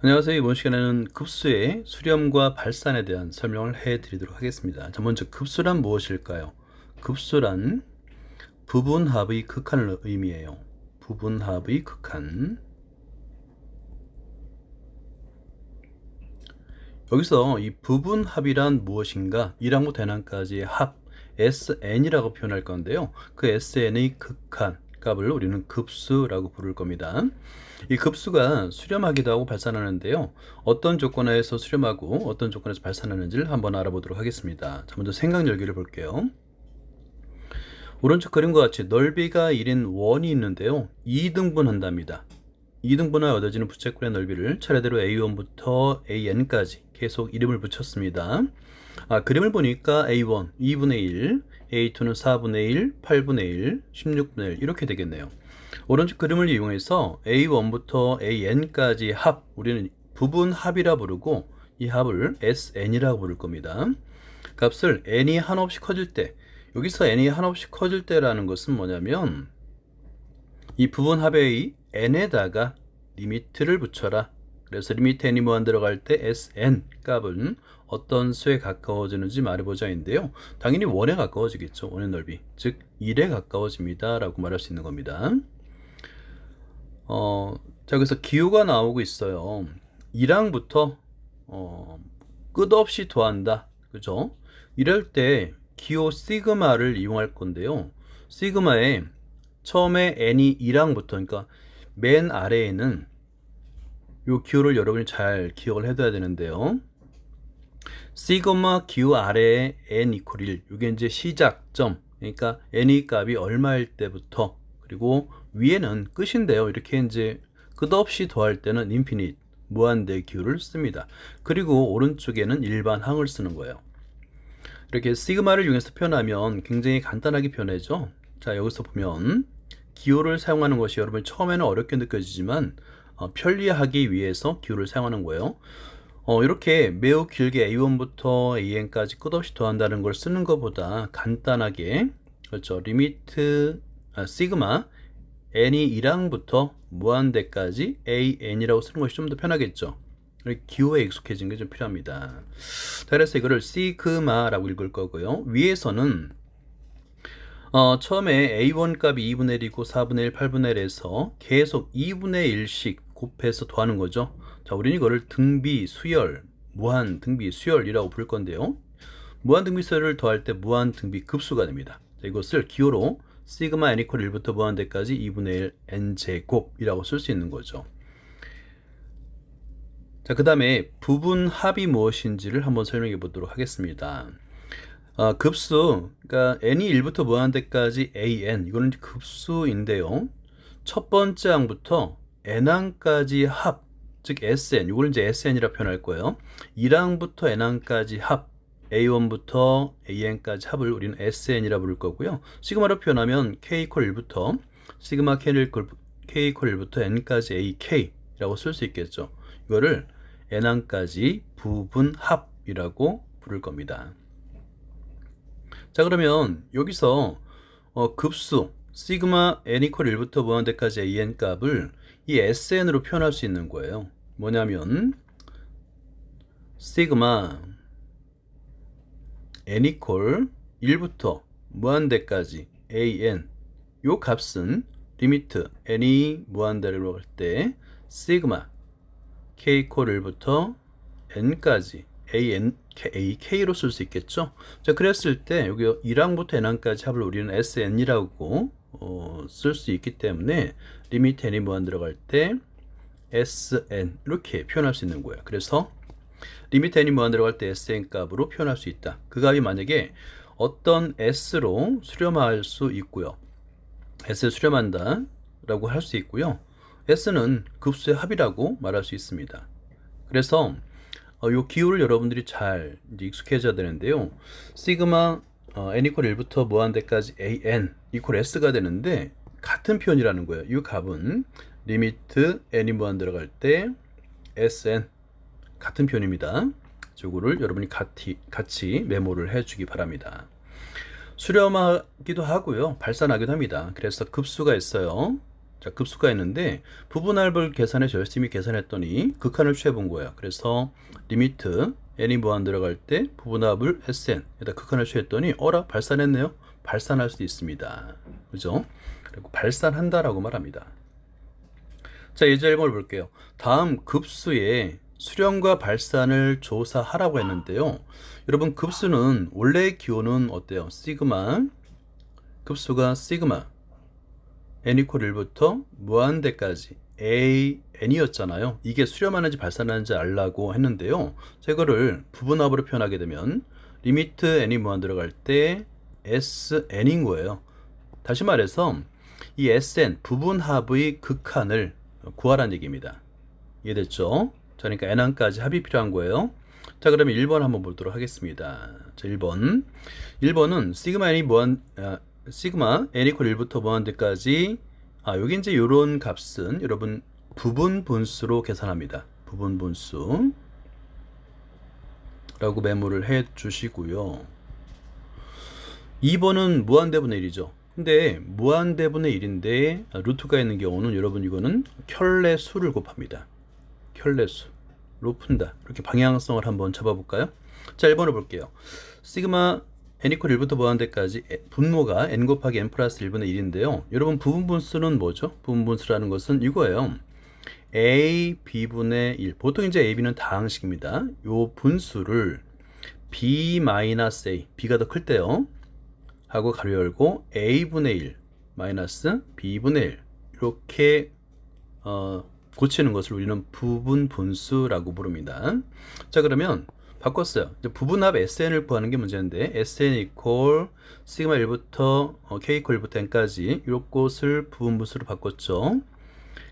안녕하세요. 이번 시간에는 급수의 수렴과 발산에 대한 설명을 해드리도록 하겠습니다. 자, 먼저 급수란 무엇일까요? 급수란 부분합의 극한을 의미해요. 부분합의 극한. 여기서 이 부분합이란 무엇인가? 1항부터 n항까지의 합, Sn이라고 표현할 건데요. 그 Sn의 극한 값을 우리는 급수라고 부를 겁니다. 이 급수가 수렴하기도 하고 발산하는데요. 어떤 조건에서 수렴하고 어떤 조건에서 발산하는지를 한번 알아보도록 하겠습니다. 자, 먼저 생각열기를 볼게요. 오른쪽 그림과 같이 넓이가 1인 원이 있는데요. 2등분한답니다. 2등분하여 얻어지는 부채꼴의 넓이를 차례대로 A1부터 AN까지 계속 이름을 붙였습니다. 그림을 보니까 A1 2분의 1, A2는 4분의 1, 8분의 1, 16분의 1 이렇게 되겠네요. 오른쪽 그림을 이용해서 A1부터 AN까지 합, 우리는 부분 합이라 부르고 이 합을 SN이라고 부를 겁니다. 값을 n이 한없이 커질 때, 여기서 n이 한없이 커질 때라는 것은 뭐냐면 이 부분 합의 n에다가 리미트를 붙여라. 그래서 리미트 n이 무한 들어갈 때 Sn 값은 어떤 수에 가까워지는지 말해보자인데요. 당연히 1에 가까워지겠죠. 1의 넓이. 즉 1에 가까워집니다. 라고 말할 수 있는 겁니다. 자, 그래서 기호가 나오고 있어요. 1항부터 끝없이 더한다. 그죠? 이럴 때 기호 시그마를 이용할 건데요. 시그마에 처음에 n이 1항부터, 그러니까 맨 아래에는 이 기호를 여러분이 잘 기억을 해둬야 되는데요. 시그마 기호 아래에 n 이퀄 1, 이게 이제 시작점, 그러니까 n의 값이 얼마일 때부터, 그리고 위에는 끝인데요. 이렇게 이제 끝없이 더할 때는 인피니트, 무한대 기호를 씁니다. 그리고 오른쪽에는 일반 항을 쓰는 거예요. 이렇게 시그마를 이용해서 표현하면 굉장히 간단하게 표현하죠. 자, 여기서 보면 기호를 사용하는 것이 여러분 처음에는 어렵게 느껴지지만 편리하기 위해서 기호를 사용하는 거예요. 이렇게 매우 길게 A1부터 AN까지 끝없이 더한다는 걸 쓰는 것보다 간단하게, 그렇죠, 리미트 시그마 n이 1항부터 무한대까지 AN이라고 쓰는 것이 좀 더 편하겠죠. 기호에 익숙해진 게 좀 필요합니다. 그래서 이거를 시그마라고 읽을 거고요. 위에서는 처음에 A1 값이 2분의 1이고 4분의 1, 8분의 1에서 계속 2분의 1씩 곱해서 더하는 거죠. 자, 우리는 이거를 등비 수열, 무한 등비 수열이라고 부를 건데요. 무한 등비 수열을 더할 때 무한 등비 급수가 됩니다. 자, 이것을 기호로 시그마 n 이퀄 1부터 무한대까지 2분의 1 n 제곱이라고 쓸 수 있는 거죠. 자, 그 다음에 부분 합이 무엇인지를 한번 설명해 보도록 하겠습니다. 급수, 그러니까 n이 1부터 무한대까지 an, 이거는 급수인데요. 첫 번째 항부터 n항까지 합, 즉 sn, 이걸 이제 sn이라 표현할 거예요. 1항부터 n항까지 합, a1부터 an까지 합을 우리는 sn이라 부를 거고요. 시그마로 표현하면 k 이퀄 1부터 시그마 k 이퀄 1부터 n까지 ak라고 쓸 수 있겠죠. 이거를 n항까지 부분합이라고 부를 겁니다. 자, 그러면 여기서 급수 시그마 n 이퀄 1부터 무한대까지 an 값을 이 sn으로 표현할 수 있는 거예요. 뭐냐면 시그마 n 이퀄 1부터 무한대까지 an, 요 값은 리미트 n이 무한대로 할 때 시그마 k 이퀄 1부터 n까지 ak로 쓸 수 있겠죠. 자, 그랬을 때 여기 1항부터 n항까지 합을 우리는 sn이라고 쓸 수 있기 때문에 리미트 n이 무한 들어갈 때 sn 이렇게 표현할 수 있는 거예요. 그래서 리미트 n이 무한 들어갈 때 sn 값으로 표현할 수 있다. 그 값이 만약에 어떤 s로 수렴할 수 있고요. s에 수렴한다 라고 할 수 있고요. s는 급수의 합이라고 말할 수 있습니다. 그래서 이 기호를 여러분들이 잘 익숙해져야 되는데요. 시그마 n 이퀄 1부터 무한대까지 an 이퀄 s가 되는데 같은 표현이라는 거예요. 이 값은 리미트 n이 무한 들어갈 때 sn 같은 표현입니다. 이거를 여러분이 같이 메모를 해주기 바랍니다. 수렴하기도 하고요, 발산하기도 합니다. 그래서 급수가 있어요. 자, 급수가 있는데 부분합을 계산해서 열심히 계산했더니 극한을 취해 본 거예요. 그래서 리미트 n이 무한 들어갈 때 부분합을 sn에다 극한을 취했더니 어라 발산했네요. 발산할 수도 있습니다. 그죠? 그리고 발산한다라고 말합니다. 자, 예제 1번을 볼게요. 다음 급수의 수렴과 발산을 조사하라고 했는데요. 여러분 급수는 원래의 기호는 어때요? 시그마. 급수가 시그마 n 이퀄 1부터 무한대까지 a n이었잖아요. 이게 수렴하는지 발산하는지 알라고 했는데요. 자, 이거를 부분합으로 표현하게 되면 리미트 n이 무한 들어갈 때 sn인 거예요. 다시 말해서 이 sn 부분합의 극한을 구하라는 얘기입니다. 이해됐죠? 자, 그러니까 n항까지 합이 필요한 거예요. 자, 그러면 1번 한번 보도록 하겠습니다. 자, 1번은 시그마 n이 시그마 n 이퀄 1부터 무한대까지 여기 이제 요런 값은 여러분 부분 분수로 계산합니다. 부분 분수 라고 메모를 해 주시고요. 2번은 무한대분의 1이죠. 근데 무한대분의 1인데 루트가 있는 경우는 여러분 이거는 켤레수를 곱합니다. 켤레수로 푼다. 이렇게 방향성을 한번 잡아볼까요? 자, 1번을 볼게요. 시그마 n 이퀄 1부터 무한대까지 분모가 n 곱하기 n 플러스 1분의 1인데요. 여러분 부분분수는 뭐죠? 부분분수라는 것은 이거예요. a b분의 1. 보통 이제 a, b는 다항식입니다. 요 분수를 b 마이너스 a, b가 더 클 때요. 하고 가로 열고 a분의 1 마이너스 b분의 1 이렇게 고치는 것을 우리는 부분분수라고 부릅니다. 자, 그러면 바꿨어요. 이제 부분합 SN을 구하는 게 문제인데 SN 이퀄 시그마 1부터 K 이퀄 1부터 N까지 이것을 부분분수로 바꿨죠.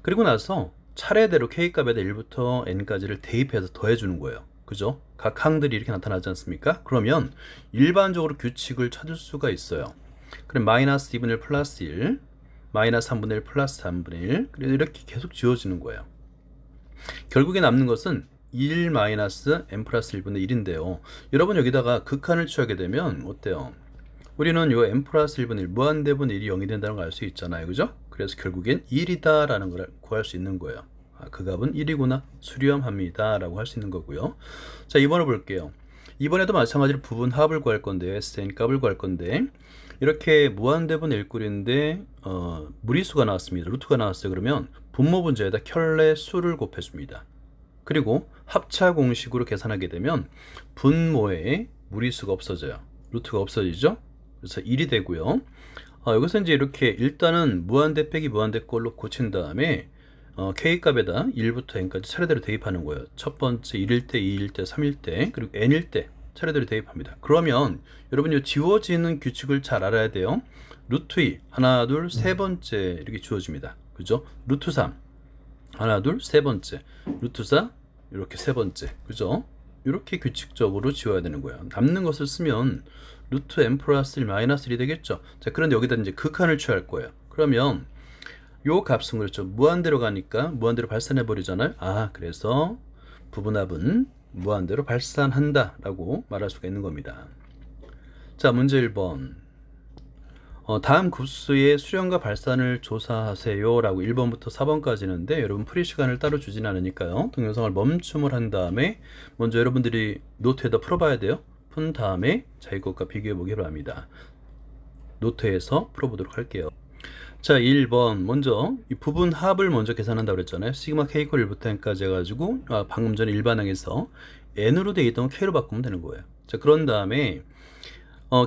그리고 나서 차례대로 K 값에다 1부터 N까지를 대입해서 더해주는 거예요. 그죠? 각 항들이 이렇게 나타나지 않습니까? 그러면 일반적으로 규칙을 찾을 수가 있어요. 그럼 마이너스 2분의 1 플러스 1 마이너스 3분의 1 플러스 3분의 1 그래서 이렇게 계속 지워지는 거예요. 결국에 남는 것은 1 마이너스 n 플러스 1분의 1인데요. 여러분 여기다가 극한을 취하게 되면 어때요? 우리는 요 n 플러스 1분의 1 무한대분의 1이 0이 된다는 걸 알 수 있잖아요. 그죠? 그래서 결국엔 1이다 라는 걸 구할 수 있는 거예요. 그 값은 1이구나 수렴합니다 라고 할 수 있는 거고요. 자, 2번을 볼게요. 이번에도 마찬가지로 부분합을 구할 건데요. SN 값을 구할 건데 이렇게 무한대분의 1꼴인데 무리수가 나왔습니다. 루트가 나왔어요. 그러면 분모 분자에다 켤레 수를 곱해줍니다. 그리고 합차 공식으로 계산하게 되면 분모에 무리수가 없어져요. 루트가 없어지죠. 그래서 1이 되고요. 여기서 이제 이렇게 일단은 무한대 빼기 무한대 꼴로 고친 다음에 K 값에다 1부터 N까지 차례대로 대입하는 거예요. 첫 번째 1일 때, 2일 때, 3일 때, 그리고 N일 때 차례대로 대입합니다. 그러면 여러분 이 지워지는 규칙을 잘 알아야 돼요. 루트 2, 하나, 둘, 세 번째 이렇게 지워집니다. 그죠? 루트 3, 하나, 둘, 세 번째, 루트 4, 이렇게 세 번째, 그죠? 이렇게 규칙적으로 지워야 되는 거예요. 남는 것을 쓰면 루트 n 플러스 1 마이너스 1이 되겠죠. 자, 그런데 여기다 이제 극한을 취할 거예요. 그러면 요 값은 그렇죠. 무한대로 가니까 무한대로 발산해 버리잖아요. 그래서 부분합은 무한대로 발산한다 라고 말할 수가 있는 겁니다. 자, 문제 1번. 다음 급수의 수렴과 발산을 조사하세요 라고 1번부터 4번까지 있는데 여러분 풀이 시간을 따로 주진 않으니까요. 동영상을 멈춤을 한 다음에 먼저 여러분들이 노트에다 풀어봐야 돼요. 푼 다음에 자기 것과 비교해 보기 바랍니다. 노트에서 풀어보도록 할게요. 자, 1번 먼저 이 부분합을 먼저 계산한다고 그랬잖아요. 시그마 K 이퀄 1부터 N까지 해가지고 방금 전에 일반항에서 N으로 되어 있던 거 K로 바꾸면 되는 거예요. 자, 그런 다음에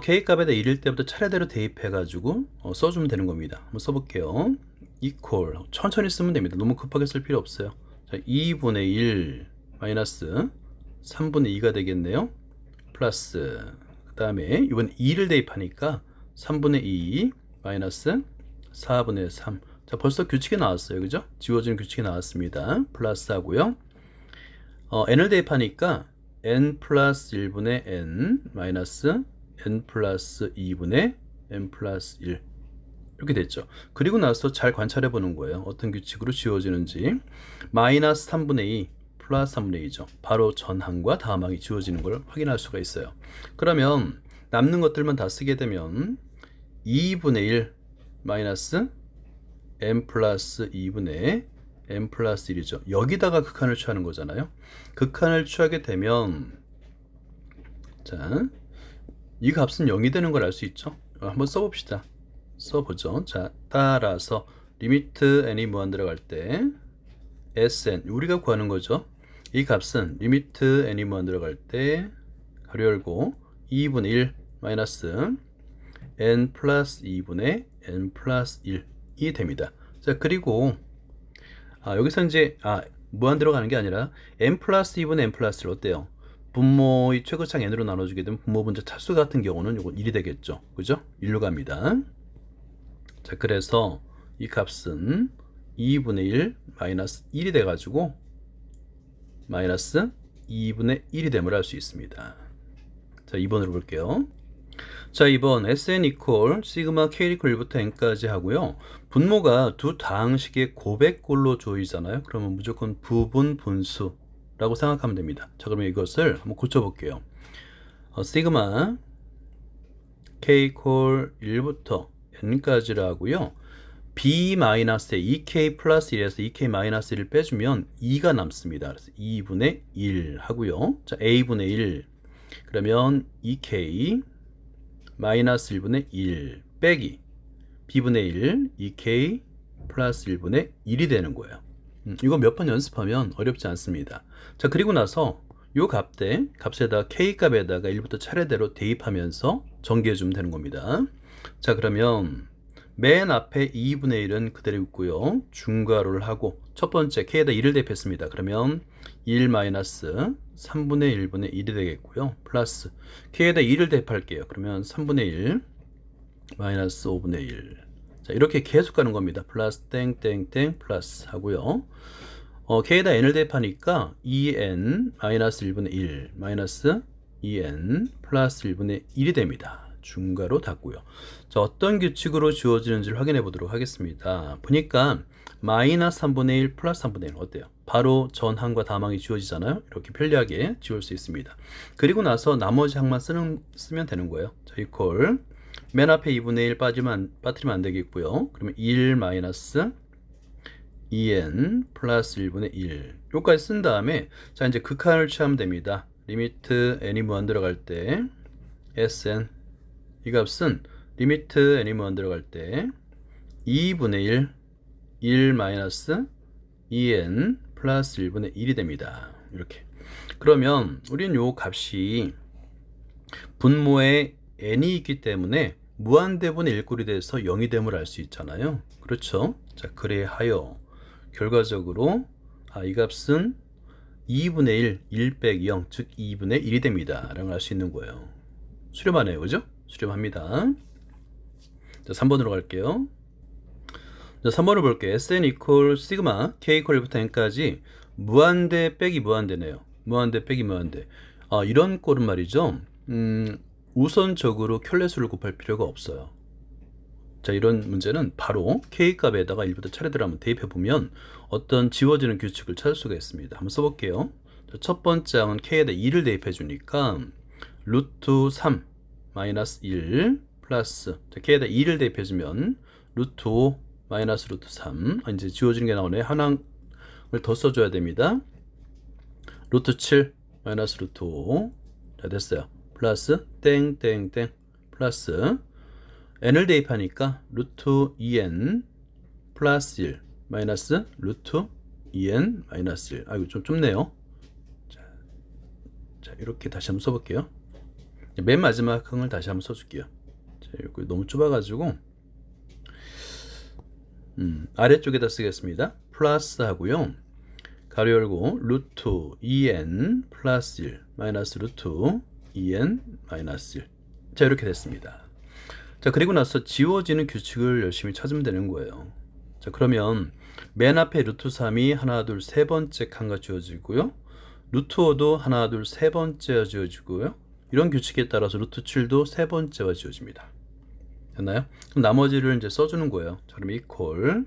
K 값에다 1일 때부터 차례대로 대입해가지고 써주면 되는 겁니다. 한번 써볼게요. 이퀄 천천히 쓰면 됩니다. 너무 급하게 쓸 필요 없어요. 자, 2분의 1 마이너스 3분의 2가 되겠네요. 플러스 그 다음에 이번 2를 대입하니까 3분의 2 마이너스 4분의 3. 자, 벌써 규칙이 나왔어요. 그죠? 지워진 규칙이 나왔습니다. 플러스 하고요. n을 대입하니까 n 플러스 1분의 n 마이너스 n 플러스 2분의 n 플러스 1 이렇게 됐죠. 그리고 나서 잘 관찰해 보는 거예요. 어떤 규칙으로 지워지는지. 마이너스 3분의 2 플러스 3분의 2죠. 바로 전항과 다음항이 지워지는 걸 확인할 수가 있어요. 그러면 남는 것들만 다 쓰게 되면 2분의 1 마이너스 n 플러스 2분의 n 플러스 1이죠. 여기다가 극한을 취하는 거잖아요. 극한을 취하게 되면 자, 이 값은 0이 되는 걸 알 수 있죠. 한번 써봅시다. 써보죠. 자, 따라서 리미트 n이 무한 들어갈 때 sn 우리가 구하는 거죠. 이 값은 리미트 n이 무한 들어갈 때 가로 열고 2분의 1 마이너스 n 플러스 2분의 n 플러스 1이 됩니다. 자, 그리고 여기서 이제 무한 들어가는 게 아니라 n 플러스 2분의 n 플러스 1 어때요? 분모의 최고차항 n으로 나눠주게 되면 분모 분자 차수 같은 경우는 이건 1이 되겠죠. 그죠? 1로 갑니다. 자, 그래서 이 값은 2분의 1 마이너스 1이 돼가지고 마이너스 2분의 1이 됨을 알 수 있습니다. 자, 2번으로 볼게요. 자, 2번 Sn equal 시그마 K equal 1부터 n까지 하고요. 분모가 두 다항식의 고백골로 주어지잖아요. 그러면 무조건 부분 분수라고 생각하면 됩니다. 자, 그러면 이것을 한번 고쳐볼게요. 시그마 K equal 1부터 n까지를 하고요. b-의 2k 플러스 1에서 2k 마이너스 1을 빼주면 2가 남습니다. 그래서 2분의 1 하고요. 자, a분의 1 그러면 2k 마이너스 1분의 1 빼기 b분의 1 2k 플러스 1분의 1이 되는 거예요. 이거 몇 번 연습하면 어렵지 않습니다. 자, 그리고 나서 요 값에다 k 값에다가 1부터 차례대로 대입하면서 전개해 주면 되는 겁니다. 자, 그러면 맨 앞에 2분의 1은 그대로 있고요. 중괄호를 하고 첫 번째 k에다 2를 대입했습니다. 그러면 1 마이너스 3분의 1분의 1이 되겠고요. 플러스 k에다 2를 대입할게요. 그러면 3분의 1 마이너스 5분의 1. 자, 이렇게 계속 가는 겁니다. 플러스 땡땡땡 플러스 하고요. k에다 n을 대입하니까 2n 마이너스 1분의 1 마이너스 2n 플러스 1분의 1이 됩니다. 중괄호 닫고요. 자, 어떤 규칙으로 주어지는지를 확인해 보도록 하겠습니다. 보니까 마이너스 3분의 1 플러스 3분의 1 어때요? 바로 전항과 다항이 주어지잖아요. 이렇게 편리하게 지울 수 있습니다. 그리고 나서 나머지 항만 쓰면 되는 거예요. 자, 이퀄 맨 앞에 2분의 1 빠뜨리면 안 되겠고요. 그러면 1 마이너스 2n 플러스 1분의 1 요까지 쓴 다음에 자, 이제 극한을 취하면 됩니다. 리미트 n이 무한 들어갈 때 sn 이 값은 리미트 n이 무한 들어갈 때 2분의 1 1 마이너스 2n 플러스 1분의 1이 됩니다. 이렇게. 그러면 우리는 요 값이 분모에 n이 있기 때문에 무한대분의 1꼴이 돼서 0이 됨을 알 수 있잖아요. 그렇죠? 자, 그래 하여 결과적으로 이 값은 2분의 1, 1 빼기 0, 즉 2분의 1이 됩니다. 라고 알 수 있는 거예요. 수렴하네요. 그죠? 수렴합니다. 자, 3번으로 갈게요. 자, 3번을 볼게요. Sn equal 시그마 K equal 1부터 n까지 무한대 빼기 무한대네요. 무한대 빼기 무한대. 이런 꼴은 말이죠. 우선적으로 켤레수를 곱할 필요가 없어요. 자, 이런 문제는 바로 K 값에다가 1부터 차례대로 한번 대입해보면 어떤 지워지는 규칙을 찾을 수가 있습니다. 한번 써볼게요. 자, 첫 번째 항은 K에다 2를 대입해주니까 루트 3 마이너스 1 플러스 자, K에다 2를 대입해주면 루트 5 마이너스 루트 3 이제 지워지는 게 나오네. 하나를 더 써줘야 됩니다. 루트 7 마이너스 루트 5 자, 됐어요. 플러스 땡땡땡 플러스 n을 대입하니까 루트 2n 플러스 1 마이너스 루트 2n 마이너스 1 이거 좀 좁네요. 자, 이렇게 다시 한번 써볼게요. 맨 마지막 항을 다시 한번 써줄게요. 자, 이거 너무 좁아가지고 아래쪽에다 쓰겠습니다. 플러스 하고요. 가로 열고 루트 2n 플러스 1 마이너스 루트 2n 마이너스 1 자, 이렇게 됐습니다. 자, 그리고 나서 지워지는 규칙을 열심히 찾으면 되는 거예요. 자, 그러면 맨 앞에 루트 3이 하나 둘 세 번째 칸과 지워지고요. 루트 5도 하나 둘 세 번째와 지워지고요. 이런 규칙에 따라서 루트 7도 세 번째와 지워집니다. 됐나요? 그럼 나머지를 이제 써주는 거예요. 자, 그럼 이퀄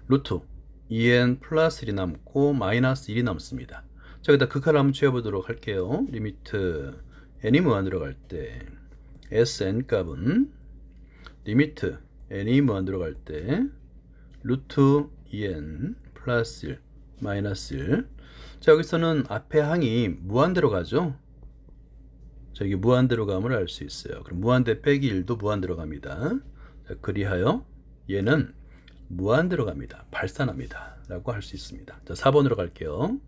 루트 2n 플러스 1이 남고 마이너스 1이 남습니다. 자, 여기다 극한을 한번 취해보도록 할게요. 리미트 n이 무한으로 갈 때 sn 값은 리미트 n이 무한으로 갈 때 루트 2n 플러스 1 마이너스 1. 자, 여기서는 앞에 항이 무한대로 가죠. 자, 이게 무한대로 감을 알 수 있어요. 그럼 무한대 빼기 1도 무한대로 갑니다. 자, 그리하여 얘는 무한대로 갑니다. 발산합니다. 라고 할 수 있습니다. 자, 4번으로 갈게요.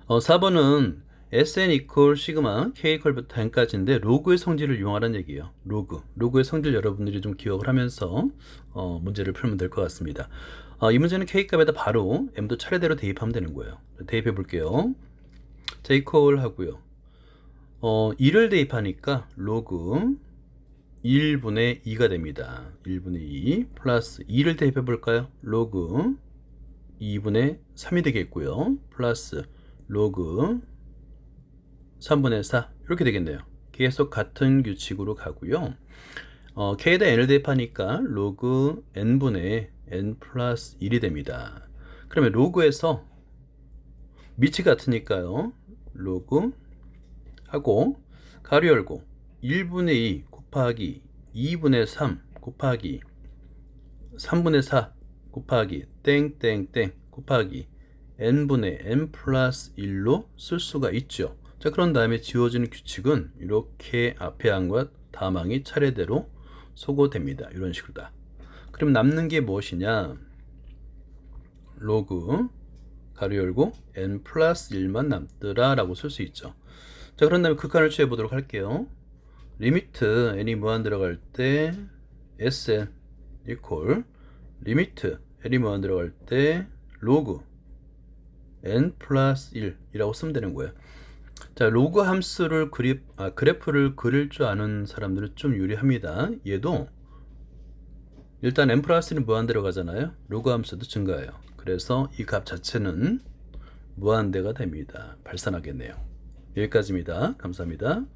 4번은 Sn equal 시그마 K equal부터 n까지인데 로그의 성질을 이용하라는 얘기예요. 로그의 성질 여러분들이 좀 기억을 하면서 문제를 풀면 될 것 같습니다. 이 문제는 K 값에다 바로 m도 차례대로 대입하면 되는 거예요. 대입해 볼게요. 자, equal 하고요. 2를 대입하니까 로그 1분의 2가 됩니다. 1분의 2 플러스 2를 대입해 볼까요? 로그 2분의 3이 되겠고요. 플러스 로그 3분의 4 이렇게 되겠네요. 계속 같은 규칙으로 가고요. k에다 n을 대입하니까 로그 n분의 n 플러스 1이 됩니다. 그러면 로그에서 밑이 같으니까요. 로그 하고 가로 열고 1분의 2 곱하기 2분의 3 곱하기 3분의 4 곱하기 땡땡땡 곱하기 n분의 n 플러스 1로 쓸 수가 있죠. 자, 그런 다음에 지워지는 규칙은 이렇게 앞에 항과 다음 항이 차례대로 소거됩니다. 이런 식으로다. 그럼 남는 게 무엇이냐? 로그 가로 열고 n 플러스 1만 남더라 라고 쓸 수 있죠. 자, 그런 다음에 극한을 취해 보도록 할게요. 리미트 n이 무한 들어갈 때 sn equal 리미트 n이 무한 들어갈 때 로그 n 플러스 1이라고 쓰면 되는 거예요. 자, 로그 함수를 그래프를 그릴 줄 아는 사람들은 좀 유리합니다. 얘도 일단 n 플러스 1은 무한대로 가잖아요. 로그 함수도 증가해요. 그래서 이 값 자체는 무한대가 됩니다. 발산하겠네요. 여기까지입니다. 감사합니다.